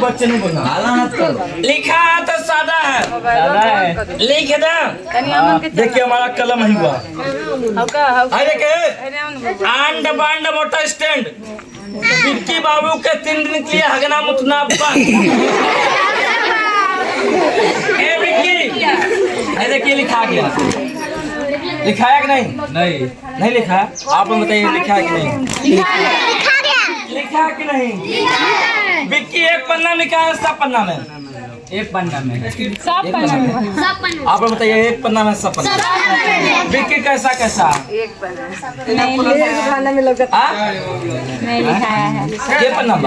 बच्चे नहीं बोलना, लिखा है तो सादा है, लिख दे। देखिए हमारा कलम ही हुआ, देखिए आंड बांड मोटर स्टैंड, विक्की बाबू के 3 दिन के लिए हगना मुतना देखिए लिखा गया, लिखा है कि नहीं? नहीं लिखा। आप बताइए लिखा है कि नहीं? लिखा है कि नहीं? विक्की एक पन्ना में क्या है, सब पन्ना में? एक पन्ना में, सब पन्ना में। आप बताइए एक पन्ना में सब पन्ना? विक्की कैसा कैसा? एक पन्ना में नहीं लिखा है। ये पन्ना में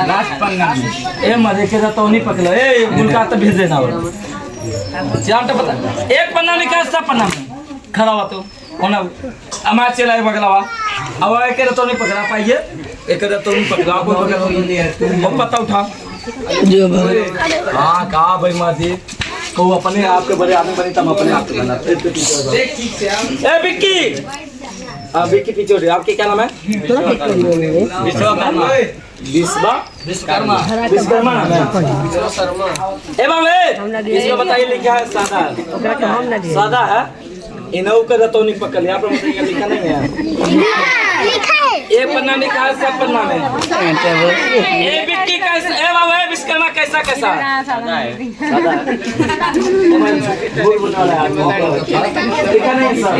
लास्ट पन्ना में ए मजे के तो नहीं पकड़ो, ए गुलका तो भेज देना और चार तो पता। एक पन्ना में क्या, सब पन्ना में खड़ा हुआ तो होना हमारा चला बगलावा। अब एक तो नहीं पकड़ा पाइए, एक तो नहीं पकड़ा, आपको पता उठा। हाँ कहा भाई माजी को अपने आपके बड़े आदमी बने तब अपने आप बनाते। ए विक्की, विक्की पीछे उठे। आपके क्या नाम है? विश्वकर्मा नाम है। ए मामे इसमें बताइए लिखा है सादा, सादा है। इनहु का तो नहीं पकड़ लिया, आप बताइए लिखा नहीं है? लिखा है, एक पन्ना लिखा है, सब पन्ना में। ए विक्की कैसा? ए बाबा विश्वकर्मा कैसा कैसा? सादा है, सादा है। बोल बोलने वाला है, लिखा नहीं सर?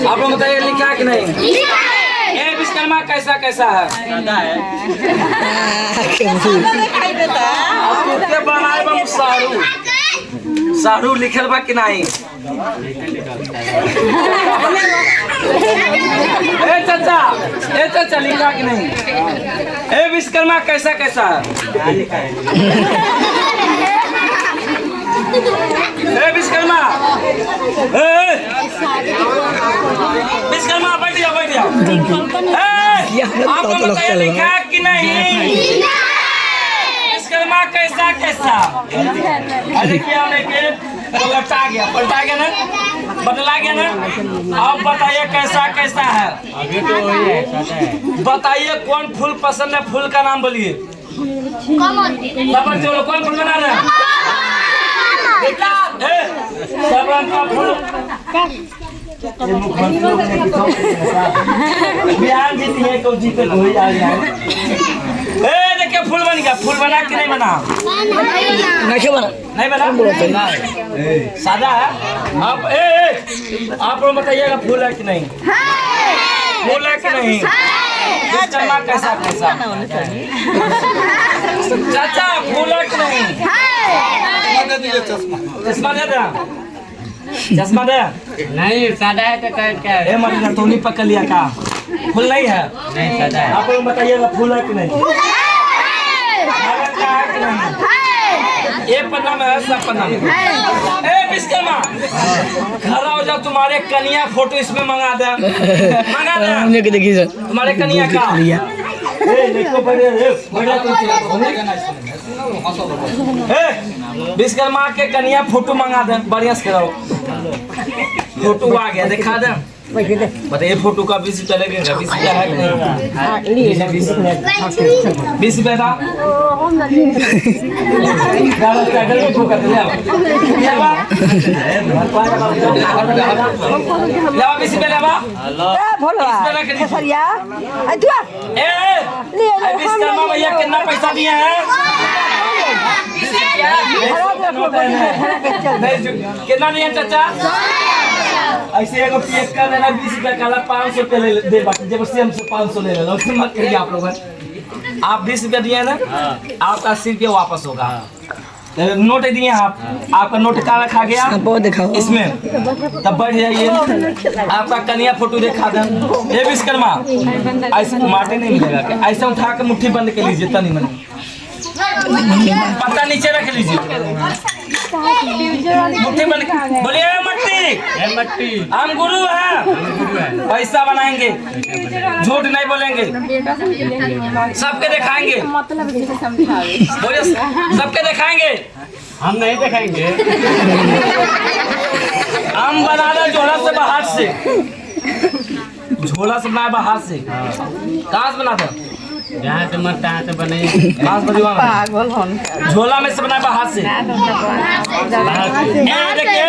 आप बताइए लिखा है कि नहीं? ए विश्वकर्मा कैसा कैसा है? सादा है। आपके बनाए बम सारू, सारू लिखल बा कि नहीं? ए चाचा लिखा कि नहीं? ए विश्वकर्मा कैसा कैसा है? ए विश्वकर्मा, विश्वकर्मा बैठ जाओ बैठ जाओ। आपको बताइए लिखा कि नहीं? विश्वकर्मा कैसा कैसा? अरे क्या पलटा गया ना, बदला गया ना। अब बताइए कैसा कैसा है? अभी तो वही है, सादा है। बताइए कौन फूल पसंद है, फूल का नाम बोलिए। कौन फूल बना रहे हैं? सब रंग का फूल। बिहार जीती है, को जीते कोई आ गया। देखिए फूल बन गया, फूल बना कि नहीं बना? नहीं बना, सादा है। आप लोग बताइएगा फूल है कि नहीं? फूल है कि नहीं? विश्वकर्मा कैसा कैसा? चाचा फूल है कि नहीं? चश्मा दे दे, चश्मा दे। नहीं सादा है तो क्या है? मरीना तो नहीं पकड़ लिया का? फूल नहीं है? नहीं सादा है। आप लोग बताइएगा फूल है कि नहीं? एक पन्ना में है, सब पन्ना में। ए विश्वकर्मा खड़ा हो जाओ, तुम्हारे कन्या फोटो इसमें मंगा दे, मंगा दे। हमने के देखी सर तुम्हारे कन्या का। विश्वकर्मा के कन्या फोटो मंगा दे, बढ़िया से कराओ। फोटो आ गया, दिखा दे। बताइए फोटो का 20 रुपया लगेगा? 20 रुपया है? 20 रुपया था। 20 रुपया विश्वकर्मा भैया कितना पैसा दिए हैं? कितना नहीं है चाचा? ऐसे एगो पैक कर देना 20 रुपया का, 500 रुपया ले दे, बाकी जब से हमसे 500 ले लेना, मत करिए आप लोग। आप 20 रुपया दिए ना, आपका 80 रुपया वापस होगा। नोट दिए आप, आपका नोट का रखा गया इसमें, तब बढ़ जाइए। आपका कन्या फोटो दिखा दें। ये विश्वकर्मा ऐसे माटे नहीं मिलेगा, ऐसे उठा के मुट्ठी बंद कर लीजिए, तनी मनी पत्ता नीचे रख लीजिए, मुट्ठी बंद। बोलिए मट्टी हम गुरु हैं, पैसा बनाएंगे, झूठ नहीं बोलेंगे, सबके दिखाएंगे। बोलिए सबके दिखाएंगे, हम नहीं दिखाएंगे। हम बना रहे झोला से बाहर से, झोला से बनाए बाहर से। कहाँ से बनाते? जहाँ से मरता है तो बने झोला में से बना हाथ से। देखिए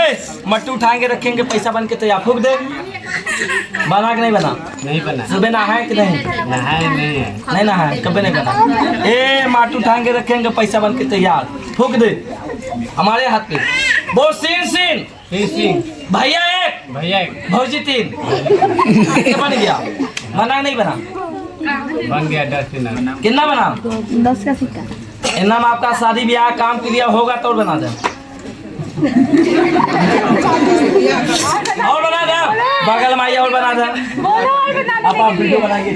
मट्टू उठाएंगे रखेंगे पैसा बन के तैयार। फूक दे। बना के नहीं बना? नहीं बना। सुबह नहाए कि नहीं? नहाए नहीं है। नहीं नहाए कभी नहीं बना। माटू उठाएंगे रखेंगे पैसा बन के तैयार। फूक दे हमारे हाथ पे। बोल सीन सीन सिंह भैया एक भौजी 3 बन गया। बना नहीं बना? बन गया 10 दिन। कितना बना? 10 का सिक्का। इतना में आपका शादी ब्याह काम क्रिया होगा तो बना दे। और बना दे बगल में और बना दे। आप वीडियो बनाएंगे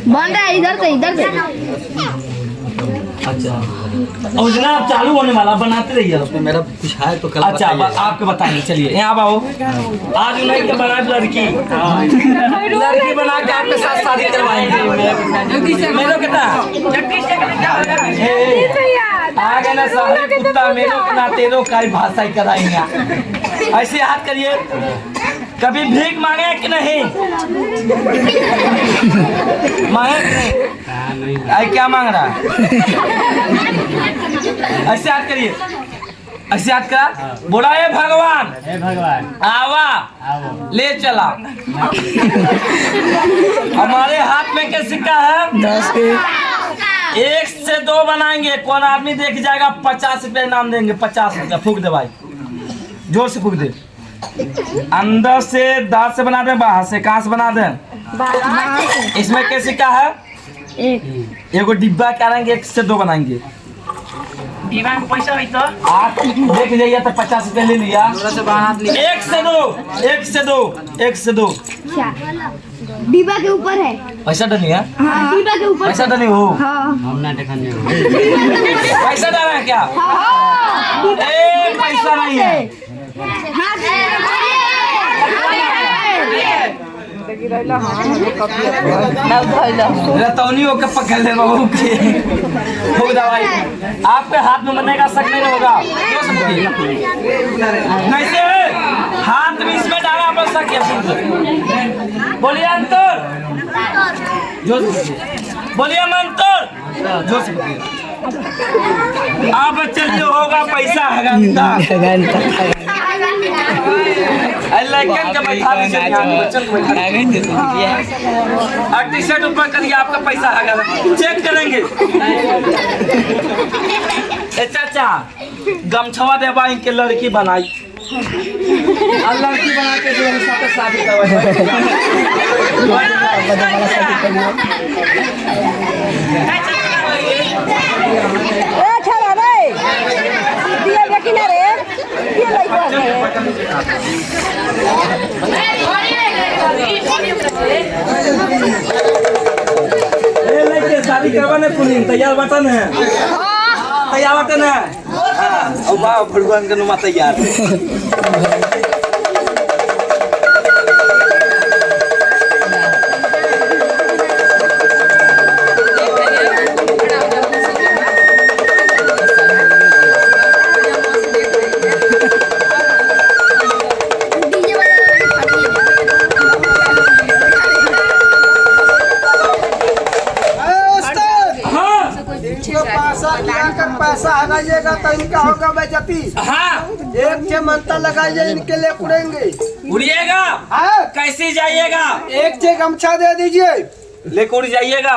बन रहा है इधर से अच्छा और जनाब चालू होने वाला बनाते रहिए। मेरा कुछ है तो कल अच्छा आपको बताएंगे। चलिए यहाँ आओ। आज नहीं के बना लड़की बना के आपके साथ शादी करवाएंगे। मेरे कितना आ गए ना सारे कुत्ता मेरो कितना तेरो का भाषा ही कराएंगे। ऐसे हाथ करिए। कभी भीख मांगे कि नहीं? मांगे कि नहीं? आई क्या मांग रहा है? ऐसे याद करिए। ऐसे याद करा। बोला हे भगवान आवा ले चला। हमारे हाथ में क्या सिक्का है? 10 के 1 से 2 बनाएंगे। कौन आदमी देख जाएगा 50 रुपया इनाम देंगे। 50 रुपया। फूक दे भाई जोर से फूक दे। अंदर से दांत से बना दे बाहर से कहाँ से बना दे? इसमें क्या सिक्का है? एगो डिब्बा करेंगे 1 से 2 बनाएंगे। डिब्बा में पैसा हुई तो आप देख जाइए तो 50 रुपया ले लिया। 1 से 2 डिब्बा के ऊपर है पैसा डली है। डिब्बा के ऊपर पैसा डली हो। हम ना देखने पैसा डाला है क्या? पैसा नहीं है। रतौनी होकर पकड़ ले बहू की। फूक दवाई आपके हाथ में बनने का शक नहीं होगा। कैसे हाथ में इसमें डाला बस शक है। बोलिए अंतर जो बोलिए मंतर जो आप चलिए होगा पैसा है टी शर्ट ऊपर करिए आपका पैसा आ गया। चेक करेंगे। चाचा गमछवा देवा इनके लड़की बनाई और लड़की बना के जो साथ शादी करवाई। शादी करवाने पुलिस तैयार बटन है। तैयार बटन है। भगवान का नुमा तैयार। पैसा हगाइएगा तो इनका होगा बेइज्जती। हाँ 1 से मंत्र लगाइए इनके लिए उड़ेंगे। उड़िएगा? हाँ कैसे जाइएगा? 1 से गमछा दे दीजिए। लेकर उड़ जाइएगा।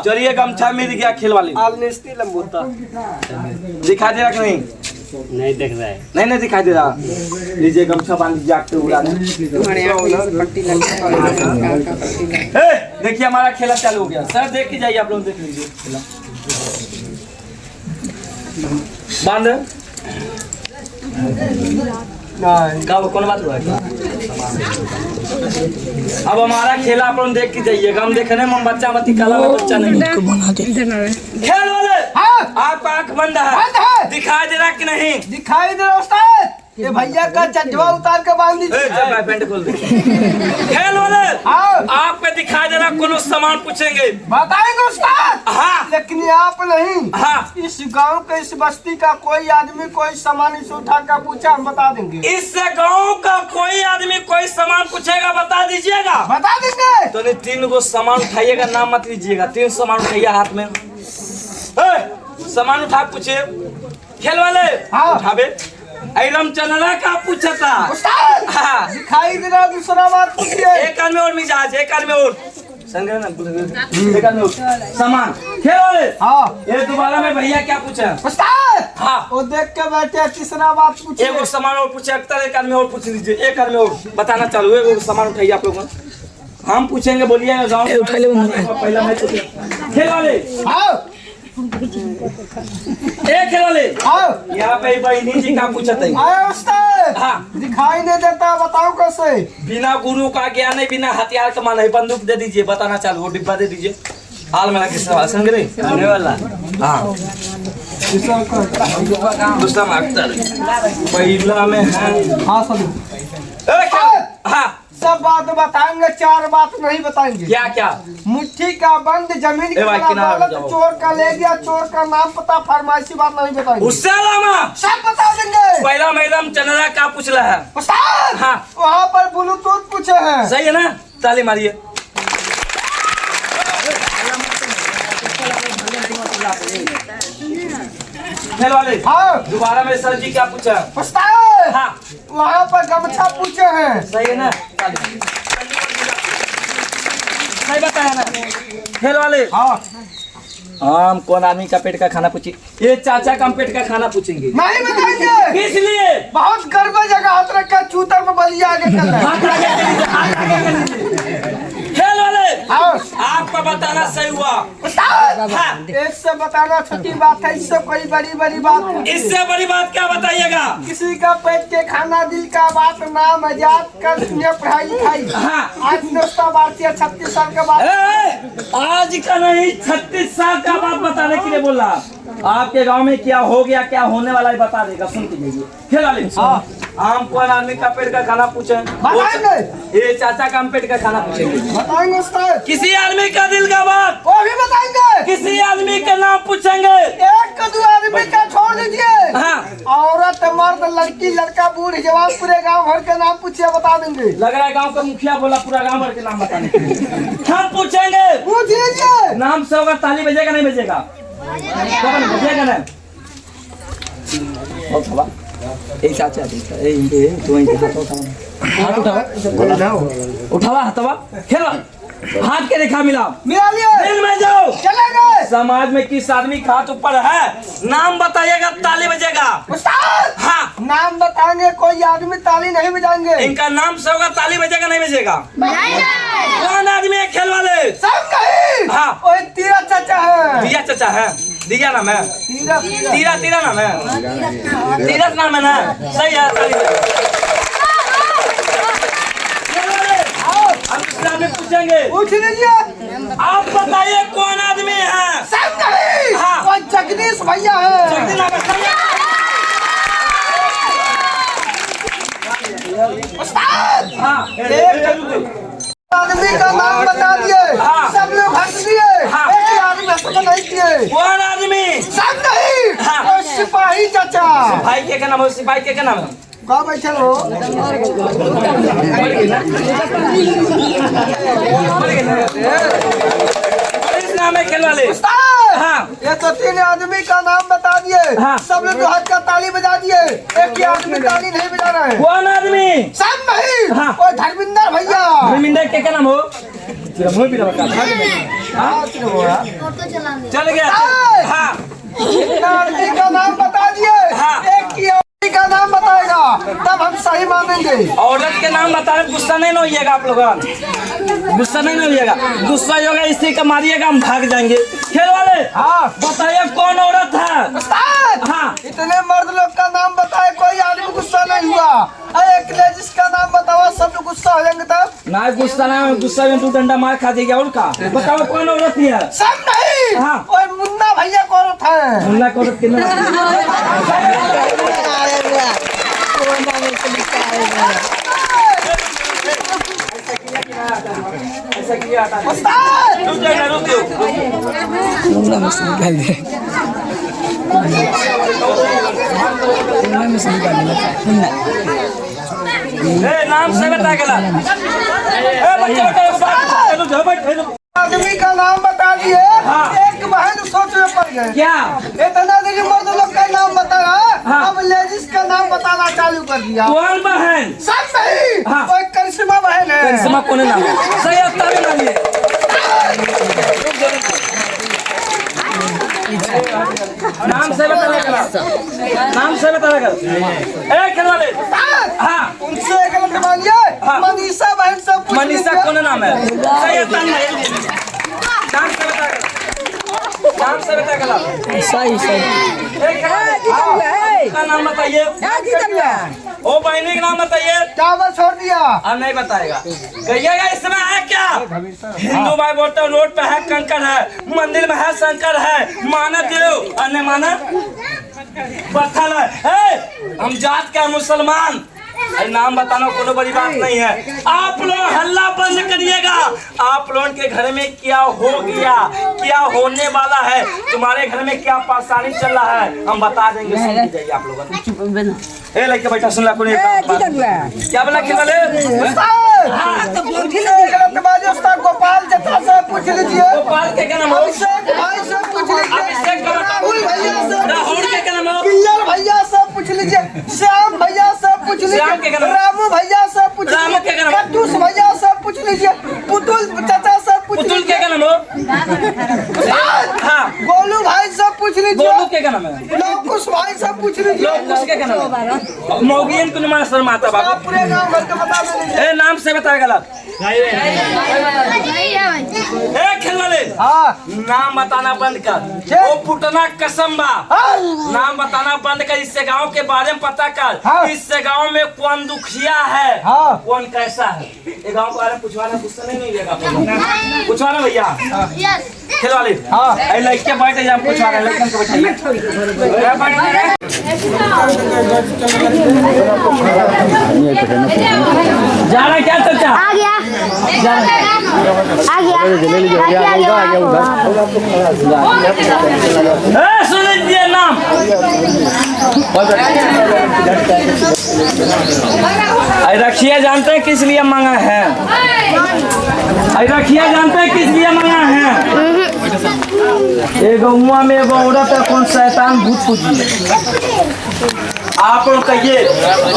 चलिए गमछा मिल गया खेल वाले। आलनिस्ती लंबोता दिखा दे रहा कि नहीं? नहीं देख रहा है। नहीं दिखाई दे रहा। लीजिए गमछा बांध जाके उड़ा दे। देखिए हमारा खेला चालू हो गया। सर देख के जाइए आप लोग देख लीजिए खेला। बांध कौन बात हुआ है? अब हमारा खेला आप लोग देख के जाइएगा। हम देखने में बच्चा मती काला में बच्चा नहीं खेल वाले। आपका आंख बंद है। दिखाई दे रहा कि नहीं? दिखाई दे रहा उस्ताद। ये भैया का चटवा उतार के बांध दीजिए। पैंट खोल दे। खेल वाले हाँ आप पे दिखाई दे रहा कोनो सामान पूछेंगे। बताएंगे उस्ताद। हाँ लेकिन आप नहीं, हाँ इस गांव के इस बस्ती का कोई आदमी कोई सामान इसे उठा कर पूछा, हम बता देंगे। इस गांव का कोई आदमी कोई सामान पूछेगा बता दीजिएगा। बता देंगे। तो नहीं 3 गो सामान उठाइएगा, नाम मत लीजिएगा। 3 सामान उठाइए हाथ में। सामान उठा पूछे खेल वाले। हाँ। उठावे एकदम चनरा का पूछा था। उस्ताद हाँ। दिखाई दे रहा दूसरा बात पूछिए। एक आदमी और मिजाज, एक आदमी और संग्रह ना एक आदमी और सामान खेल वाले। हाँ ये दोबारा में भैया क्या पूछा? उस्ताद हाँ वो देख के बैठे, तीसरा बात पूछिए। एक और सामान और पूछे अख्तर, एक आदमी और पूछ लीजिए। एक आदमी और बताना चालू है। वो सामान उठाइए आप लोग। हम पूछेंगे, बोलिए गाँव पहला मैं खेल वाले। हाँ एक खेल वाले। हाँ यहाँ पे बहनी जी का पूछा था। आए उस्ताद। हाँ। दिखाई नहीं देता, बताओ कैसे। बिना गुरु का ज्ञान नहीं, बिना हथियार का मान है। बंदूक दे दीजिए, बताना चालू। वो डिब्बा दे दीजिए। हाल में किस सवाल संग्रह आने वाला। हाँ दूसरा में अख्तर, पहला में है। हाँ सब हाँ सब बात बताएंगे, 4 बात नहीं बताएंगे। क्या क्या? मुट्ठी का बंद, जमीन की भाई, किनारे दौलत, जाओ। चोर का ले गया, चोर का नाम पता, फरमाइशी बात नहीं बताएंगे। उससे अलावा सब बता देंगे। पहला मैडम चंद्रा का पूछ रहा है। उस्ताद हाँ वहाँ पर ब्लूटूथ पूछे हैं। सही है ना? ताली मारिए। खेल वाले। हाँ दोबारा में सर जी क्या पूछा? उस्ताद हाँ वहाँ पर गमछा पूछे हैं। सही है ना? सही बताया ना? खेल वाले। हाँ हम कौन आदमी का पेट का खाना पूछी? ये चाचा का पेट का खाना पूछेंगे। नहीं बताएंगे। किस लिए? बहुत गर्व जगह हाथ रखा, चूतर में बलिया आगे कर रहे हैं। हाथ आगे कर लीजिए, हाथ आगे कर लीजिए। खेल वाले हाँ आपका बताना सही हुआ। उस्ताद हाँ इससे बताना छोटी बात है, इससे कोई बड़ी बड़ी बात पूछिए। इससे बड़ी बात क्या बताइएगा? किसी का पेट के खाना, दिल का बात, नाम, आजाद कर सुनिए, पढ़ाई लिखाई। हाँ। आज दोस्ता भारतीय 36 साल के बाद। आज का नहीं 36 साल का बात बताने के लिए बोला। आपके गांव में क्या हो गया, क्या होने वाला है बता देगा। सुन के जाइए। खेल वाले। हाँ आम कौन आदमी का पेट का खाना पूछे? बताएंगे। ये चाचा का पेट का खाना पूछेंगे। बताएंगे उस्ताद। किसी आदमी का दिल का बात, वो भी बताएंगे। किसी आदमी का नाम पूछेंगे। एक का 2 आदमी का छोड़ दीजिए। हाँ औरत, मर्द, लड़की, लड़का, बूढ़, जवान, पूरे गांव भर के नाम पूछिए, बता देंगे। लग रहा है गांव का मुखिया बोला पूरा गांव भर के नाम बताने के लिए। हम पूछेंगे। पूछ लीजिए। नाम से होगा, ताली बजेगा नहीं बजेगा? बजेगा ना? चाचा उठावा हथवा खेला, हाथ के रेखा मिला। मिला लिए। दिल में जाओ। चले गए। समाज में किस आदमी का हाथ ऊपर है? नाम बताइएगा, ताली बजेगा। उस्ताद हाँ नाम बताएंगे, कोई आदमी ताली नहीं बजाएंगे। इनका नाम से होगा, ताली बजेगा नहीं बजेगा? कौन आदमी है खेल वाले? सब नहीं। हाँ ओए तीरा चाचा है। दिया चाचा है। दिया नाम है। तीरा तीरा तीरा नाम है। तीरथ नाम है ना? सही है। ताली बजेगा। हम दूसरे आदमी पूछेंगे। पूछ लीजिए। आप बताइए कौन आदमी है? सब नहीं। हाँ। वो जगदीश भैया है। जगदीश नाम है। सही है। उस्ताद हाँ आदमी का नाम बता दिए। हाँ। सब लोग हंस दिए। हाँ। एक आदमी हंस नहीं किए। कौन आदमी? सब नहीं। हाँ। वो सिपाही चाचा। भाई के क्या नाम है? सिपाही के क्या नाम है? कहाँ बैठे हो? पुलिस नाम है खेल वाले। उस्ताद हाँ ये तो 3 आदमी का नाम बता दिए। हाँ। सब लोग हाथ का ताली बजा दिए। एक ही आदमी ताली नहीं बजा रहा है। कौन आदमी? सब नहीं। हाँ। वो धर्मिंदर भैया। धर्मिंदर के क्या नाम हो? हाँ, चल गया। हाँ एक आदमी का नाम बता दिए। हाँ। एक ही आदमी का नाम बताएगा, तब हम सही मानेंगे। औरत के नाम बताने गुस्सा नहीं ना होइएगा आप लोग? गुस्सा नहीं ना होइएगा? गुस्सा होगा इसी का मारिएगा, हम भाग जाएंगे। खेल वाले। हाँ बताइए कौन औरत है? उस्ताद हाँ इतने मर्द लोग का नाम बताए, कोई आदमी गुस्सा नहीं हुआ। एक ले जिसका नाम बताओ, सब लोग गुस्सा हो जाएंगे तब। ना गुस्सा ना, गुस्सा में तू डंडा मार खा जाएगा। और का बताओ कौन औरत है? सब नहीं। हाँ। ओए मुन्ना भैया कौन था? मुन्ना को औरत के नाम सकिया हटा दे। उस्ताद रुक जाओ ना, रुक जाओ। तुमने मुझसे निकाल दिया तुमने मुझसे निकाल दिया तुमने ए नाम से बता गला। ए बच्चा चलो जाओ बैठ। आदमी का नाम बता दिए। एक बहन सोच में पड़ गए। क्या इतना देरी मर्द लोग का नाम बताया। हाँ। अब लेडीज का नाम बताना चालू कर दिया। कौन बहन? सब नहीं। हाँ। कोई करिश्मा बहन है। करिश्मा कौन नाम है? सही आता है ना ये। नाम से बता गला। नाम से बता गला। ए खिलवाड़े। हाँ उनसे गलत मानिए। हाँ। मनीषा बहन सब पूछ मनीषा लीजिए। कौन नाम है? सही आता है। नाम से बता गला। नाम से बता गला। सही का नाम बताइए। ओ बहनी का नाम बताइए। चावल छोड़ दिया। अब नहीं बताएगा। कहिएगा इसमें है क्या? हिंदू भाई बोलते हो रोड पे है कंकड़ है, मंदिर में है शंकर है, माना देव अन्य माना पत्थर है। हम जात का मुसलमान। अरे नाम बताना कोनो बड़ी बात नहीं है। आप लोग हल्ला बंद करिएगा। आप लोगों के घर में क्या हो गया, क्या होने वाला है, तुम्हारे घर में क्या परेशानी चल रहा है, हम बता देंगे। सुन लीजिए आप लोग। ए लड़के बैठा सुन ला कोई क्या बोला कि बोले गलत बाजी उस्ताद गोपाल जता से पूछ लीजिए। गोपाल के क्या नाम हो? अभिषेक भाई से पूछ लीजिए। अभिषेक का राहुल भैया से राहुल के क्या नाम हो? किल्लर भैया से पूछ लीजिए। श्याम भैया से पूछ श्याम के लीजिए। क्या नाम? रामू भैया से पूछ रामू के क्या लीजिए। नाम? कद्दूस भैया से पूछ लीजिए। पुतुल चाचा से पूछ पुतुल के लीजिए। क्या नाम हो? हाँ गोलू भाई से पूछ गोलू लीजिए। के क्या नाम है? लोकुश भाई से पूछ लीजिए। लोग उसके क्या नाम है? मोगियन को निमान सर माता आप बाबू। पूरे गांव घर के बता दीजिए। ए नाम से बताया गलत। सही है भाई। ए खिलवाड़े हाँ नाम बताना बंद कर। ओ पुटना कसम बा। नाम बताना बंद कर। इससे गांव के बारे में पता कर। हाँ। इससे गांव में कौन दुखिया है, हाँ। कौन कैसा है। ये गांव के बारे में पूछवाना गुस्सा नहीं देगा। पूछवाना भैया यस खिलवाड़े। हाँ। ए लड़के बैठे जा पूछवा रहे लड़कन को बैठाइए। जा रहा है क्या चचा? आ गया सुन लीजिए नाम। रखिए जानते हैं किस लिए मांगा है? रखिए जानते हैं किस लिए मांगा है? एक गौवा में एगो औरत है, कौन शैतान भूत पूजी। आप लोग कहिए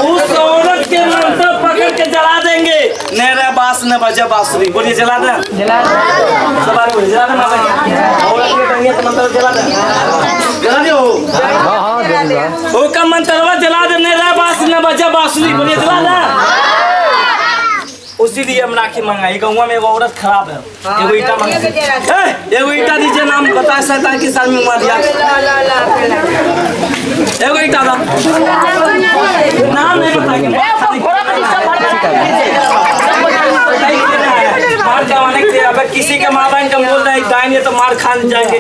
उस औरत के मंत्र पकड़ के जला देंगे। नेरे बास न बजे बांसुरी। बोलिए जला दे। सवाल बोलिए जला दे। औरत के टंगे से मंत्र जला दे। जला दियो। ओ का मंत्रवा जला दे। नेरे बास न बजे बांसुरी। बोलिए जला दे। उसी लिए हम राखी मंगाई। गौवा में एगो औरत खराब है, एगो ईटा मंगा। एगो ईटा दीजिए। नाम बताए शैतान किस आदमी में मार दिया। एगो ईटा दा। नाम नहीं बताएंगे। मार जमाने के अब किसी के माँ बहन का बोल रहे जाएंगे तो मार खाने जाएंगे।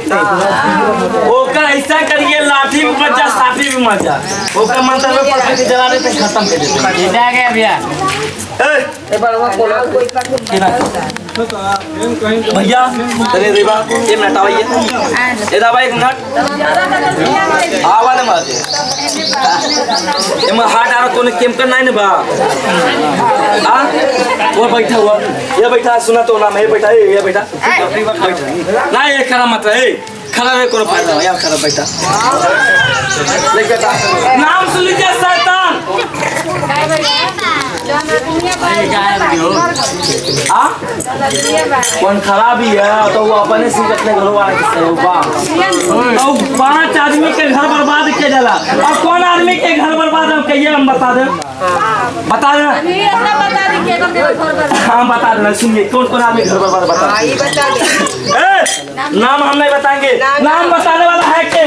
ओकर ऐसा करिए लाठी भी मर जा, साथी भी मर जा। ओकर मंत्र में पकड़ के जला देते, खत्म कर देते। भैया अरे देवा ये मिनट आवाइए। ए दावा एक मिनट आवा ने मार एमा हार्ट आ कोने केम कर नहीं ने बा। हां वो बैठा हुआ ये बैठा सुना तो नाम है बैठा ये बैठा ना ये खरा मत है। खरा रे कोनो फायदा नहीं। यार खरा बैठा लेके नाम सुन लीजिए शैतान। कौन खराबी है तो वो अपने से अपने घर वाले तो 5 आदमी के घर बर्बाद किया जाला। और कौन आदमी के घर बर्बाद है कहिए हम बता दें। बता दें। हाँ बता देना। सुनिए कौन कौन आदमी घर बर्बाद बता। नाम हम नहीं बताएंगे। नाम बताने वाला है कि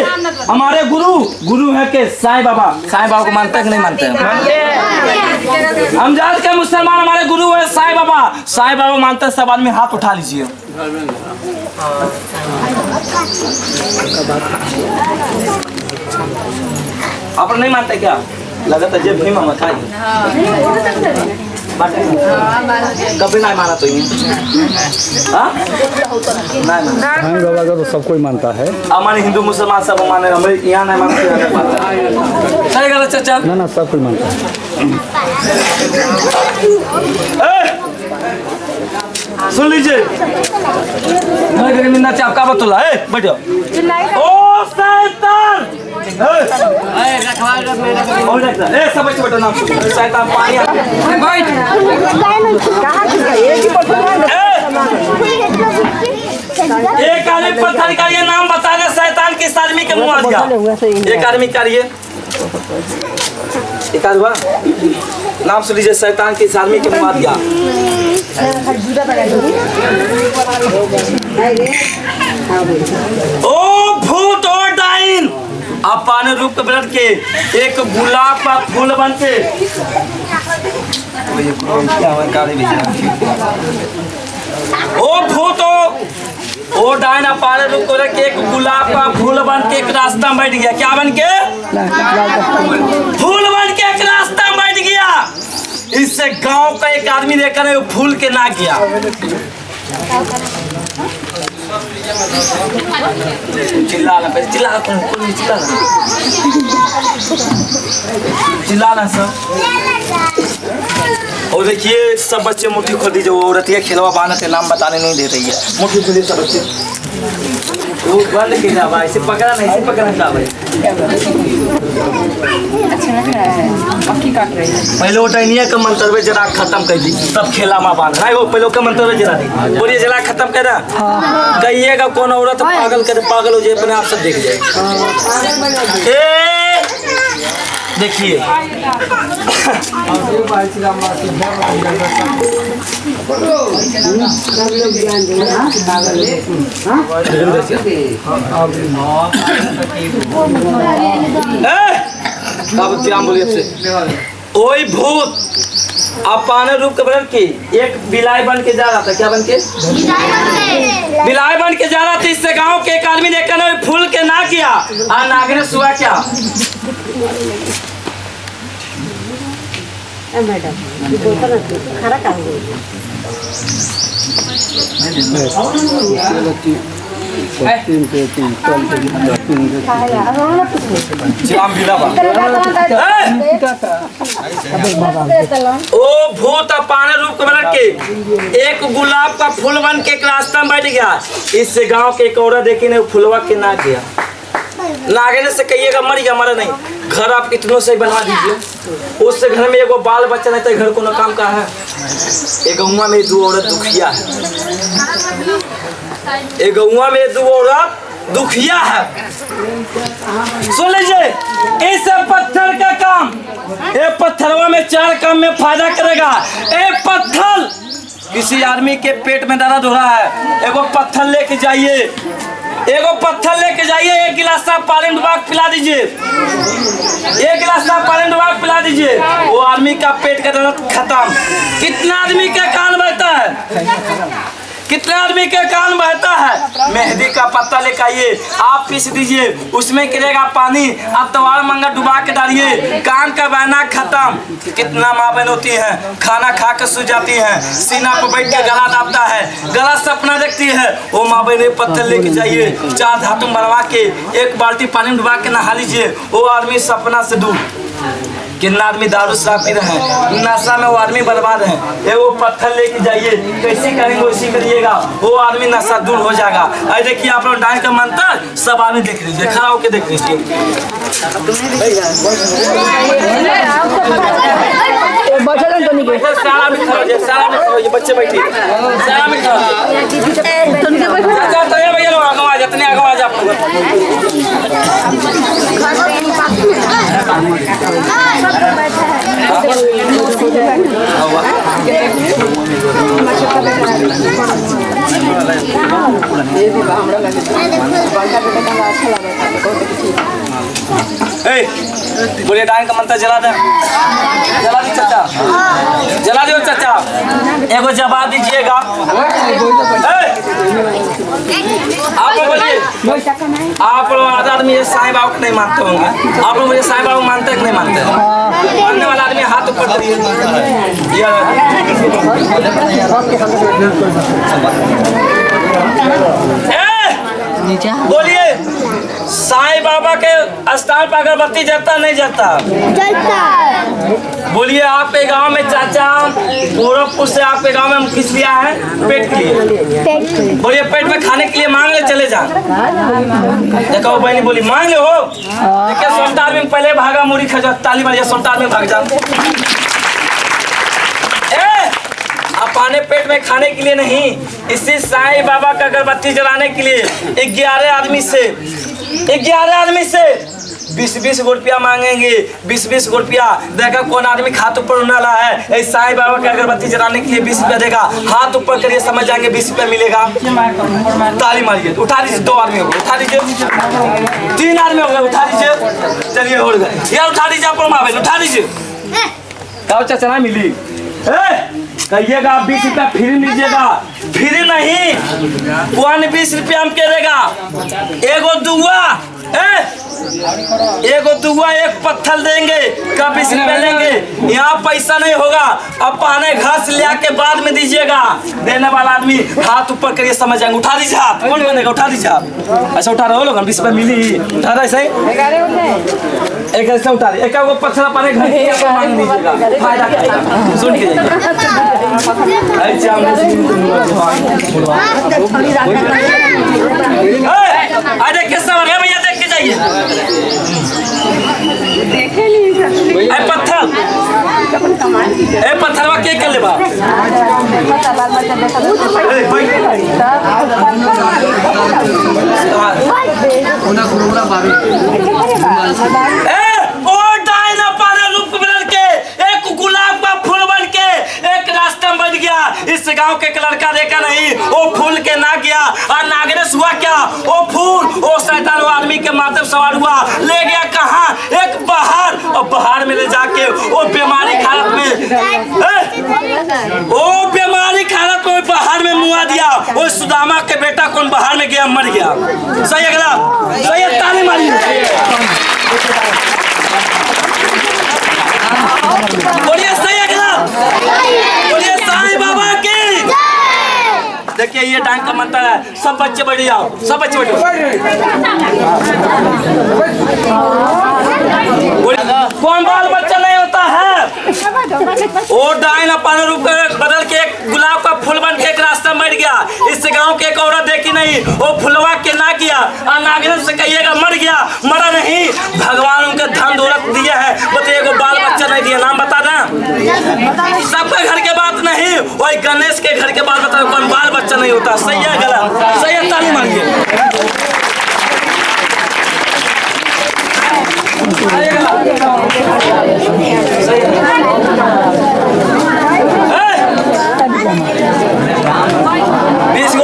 हमारे गुरु है कि साईं बाबा। साईं बाबा को मानते हैं कि नहीं मानते हैं? हम जात के मुसलमान हमारे गुरु है साईं बाबा। साईं बाबा मानते हैं। सब आदमी हाथ उठा लीजिए। आप नहीं मानते क्या? लगता है जब भीम हम खाई कभी नहीं माना तो हाँ नहीं माना। हम बाबा का तो सब कोई मानता है। हमारे हिंदू मुसलमान सब माने, हमें यहाँ नहीं मानते। सही गलत चाचा? ना सब कोई मानता है। सुन लीजिए, मिन्ना चापका बतुला है, बैठो। ओ शैतान, सब बच्चे बैठो, नाम सुनो। शैतान पानी एक आदमी पत्थर का ये नाम बता दे, शैतान किस आदमी के मुँह आ गया? एक आदमी करिए, एक आदमी नाम सुन लीजिए, शैतान किस आदमी के मुँह आ गया? ओ भूत और डाइन, अपने रूप ब्लड के एक गुलाब का फूल बन के ओ भूत ओ डाइन अपने रूप को रख के एक गुलाब का फूल बन के एक रास्ता में बैठ गया। क्या बन के? फूल बन के एक रास्ता में बैठ गया। इससे गांव का एक आदमी देखकर वो फूल के ना गया। चिल्लाना सब। और देखिए सब बच्चे मुट्ठी खोल दीजिए, वो औरतिया खिलवा बाना थे, नाम बताने नहीं दे रही है। मुट्ठी खोलिए सब बच्चे, वो बंद किया भाई, इसे पकड़ा नहीं, इसे पकड़ा था भाई। पहले वो टाइनिया का मंतव्य जरा खत्म कर दी, तब खेला माँ बांध रहा है। वो पहले का मंतव्य जरा दी, बोलिए जरा खत्म कर रहा। कहिएगा कौन औरत पागल करे, पागल हो जाए अपने आप सब देख जाए। देखिए ओई भूत अपने रूप के बदल के एक बिलाई बन के जा रहा था। क्या बन के? बिलाई बन के जा रहा था। इससे गांव के एक आदमी देखकर फूल के ना किया और नागने सुआ क्या? ओ भूत अपने रूप को बना के एक गुलाब का फूल बन के एक रास्ता में बैठ गया। इससे गांव के एक औरत देखी ने फुलवा के ना गया। नागने से कहिएगा मर गया, मरा नहीं। घर आप कितनों से बनवा दीजिए, उससे घर में एगो बाल बच्चा नहीं तो घर को न काम का है। एक गौवा में दो औरत दुखिया है, एक गौवा में दो औरत दुखिया है। सुन लीजिए, इस पत्थर का काम, ये पत्थरवा में 4 काम में फायदा करेगा। एक पत्थर किसी आदमी के पेट में दर्द हो रहा है, एगो पत्थर लेके जाइए, एगो पत्थर लेके जाइए, 1 गिलास पानी डुबा के पिला दीजिए, 1 गिलास पानी डुबा के पिला दीजिए, वो आदमी का पेट का दर्द खत्म। कितना आदमी का कान बहता है, कितने आदमी के कान बहता है। मेहंदी का पत्ता लेकर आइए, आप पीस दीजिए, उसमें गिरेगा पानी, आप तवार मंगा डुबा के डालिए, कान का बहना खत्म। कितना माँ बहन होती है, खाना खा कर सो जाती है, सीना पर बैठ के गला दाबता है, गला सपना देखती है। वो माँ बहन पत्थर लेके जाइए, 4 धातु बनवा के 1 बाल्टी पानी डुबा के नहा लीजिए, वो आदमी सपना से दूर। कितना आदमी दारू शराब पी रहे हैं, नशा में वो आदमी बर्बाद है। वो पत्थर लेके जाइए, कैसे करेंगे वैसे करिएगा, वो आदमी नशा दूर हो जाएगा। अरे देखिए आप लोग डाइन का मंत्र सब आदमी देख लीजिए, खड़ा होके देख लीजिए। सारा में खड़ा हो जाए, सारा में खड़ा हो जाए, बच्चे बैठिए, सारा में खड़ा भैया लोग आगे आ जाए, इतने आगे आ जाए आप बोलिए डाइन का मंत्र जला दे, जला दी चाचा, जला दो चाचा। एगो जवाब दीजिएगा। आप लोग बोलिए, आप लोग आधा आदमी साईं बाबा को नहीं मानते होंगे। आप लोग मुझे साईं बाबा मानते हैं कि नहीं मानते? मानने वाला आदमी हाथ ऊपर करिए। बोलिए साईं बाबा के स्थान पर अगरबत्ती जलता नहीं जलता? बोलिए आपके गांव में चाचा गोरखपुर से आपके गांव में हम किस लिए आए हैं? पेट के लिए। बोलिए पेट में खाने के लिए मांग ले चले जा। देखो बहनी बोली मांग ले हो। देखिए सोमतार में पहले भागा मुड़ी खजा ताली मारिए, सोमतार में भाग जाओ। पाने पेट में खाने के लिए नहीं, इसी साईं बाबा का अगरबत्ती जलाने के लिए 11 आदमी से 20-20 रुपया मांगेंगे। 20-20 रुपया देखा कौन आदमी हाथ ऊपर उड़ने वाला है। इस साईं बाबा का अगरबत्ती जलाने के लिए 20 रुपया देगा। हाथ ऊपर करिए, समझ जाएंगे 20 रुपया मिलेगा। ताली मारिए, उठा दीजिए। 2 आदमी हो गए, उठा दीजिए। 3 आदमी हो गए, उठा दीजिए। चलिए हो गए यार, उठा दीजिए। आप उठा दीजिए। चाचा ना मिली कहिएगा 20 रुपया फ्री लीजिएगा। फ्री नहीं, 20 रुपया हम करेगा। एगो दुआ एक पत्थर देंगे, का 20 रुपया लेंगे। यहाँ पैसा नहीं होगा। अब पाने घास ले के बाद में दीजिएगा। देने वाला आदमी हाथ ऊपर करिए, समझ जाएंगे। उठा दीजिए हाथ। कौन बनेगा? उठा दीजिए आप। ऐसा उठा रहे हो लोग, 20 रुपया मिली। उठा रहे सही एक ऐसा उठा रहे। एक वो पत्थर पाने घर मांग दीजिएगा, फायदा करेगा। सुन के देख के सब भैया देख के जाइए। पत्थरवा के कर लेबा गुलाब का फूल बन के एक रास्ता बन गया। इस गांव के लड़का देखा नहीं, वो फूल के ना गया और नागरेश हुआ क्या? वो फूल वो शैतान वो आदमी के माथे सवार हुआ, ले गया कहाँ? एक बाहर, और बाहर में ले जाके वो बीमारी हालत में बाहर में मुआ दिया। वो सुदामा के बेटा कौन बाहर में गया, मर गया। सही अगला सही ताली मारी। बोलिए सही अगला, बोलिए साईं बाबा की। देखिए ये डांग का मंत्र है। सब बच्चे बैठ जाओ, सब बच्चे बैठो। कौन बाल बच्चा नहीं होता है? वो डाइन अपने रूप बदल के एक गुलाब का फूल बन के एक रास्ता बैठ गया। इस गांव के एक औरत देखी नहीं, वो फुलवा के ना गया और नागरिक से कहिएगा मर गया। मरा नहीं, भगवान उनके धन दौलत दिए है, बताइए को बाल बच्चा नहीं दिया। नाम बता दें। सबके घर के बात नहीं, वही गणेश के घर के बात बताओ कौन बाल बच्चा नहीं होता। सही है गलत? सही है, ताली मारिए।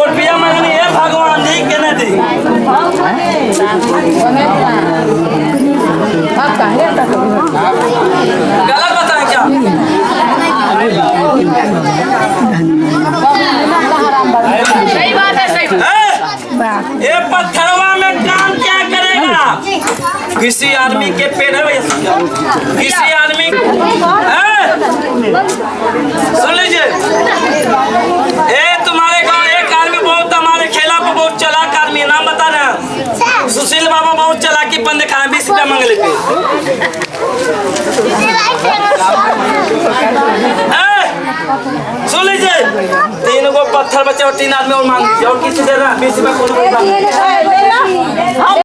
रुपया मांगनी है भगवान जी के नहीं दी। गलत बताए क्या? सही बात है, सही बात। ये पत्थरवा में काम क्या करेगा? किसी आदमी के पेट है भैया, किसी आदमी सुन लीजिए। तुम्हारे गाँव एक आदमी बहुत हमारे खेला को बहुत चालाक आदमी, नाम बता रहे हैं। सुशील बाबा बहुत चालाकी बंदे खाना 20 रुपया मांग लेते। सुन लीजिए, 3 को पत्थर बचे और 3 आदमी और मांग, और किसी दे रहा 20 रुपया।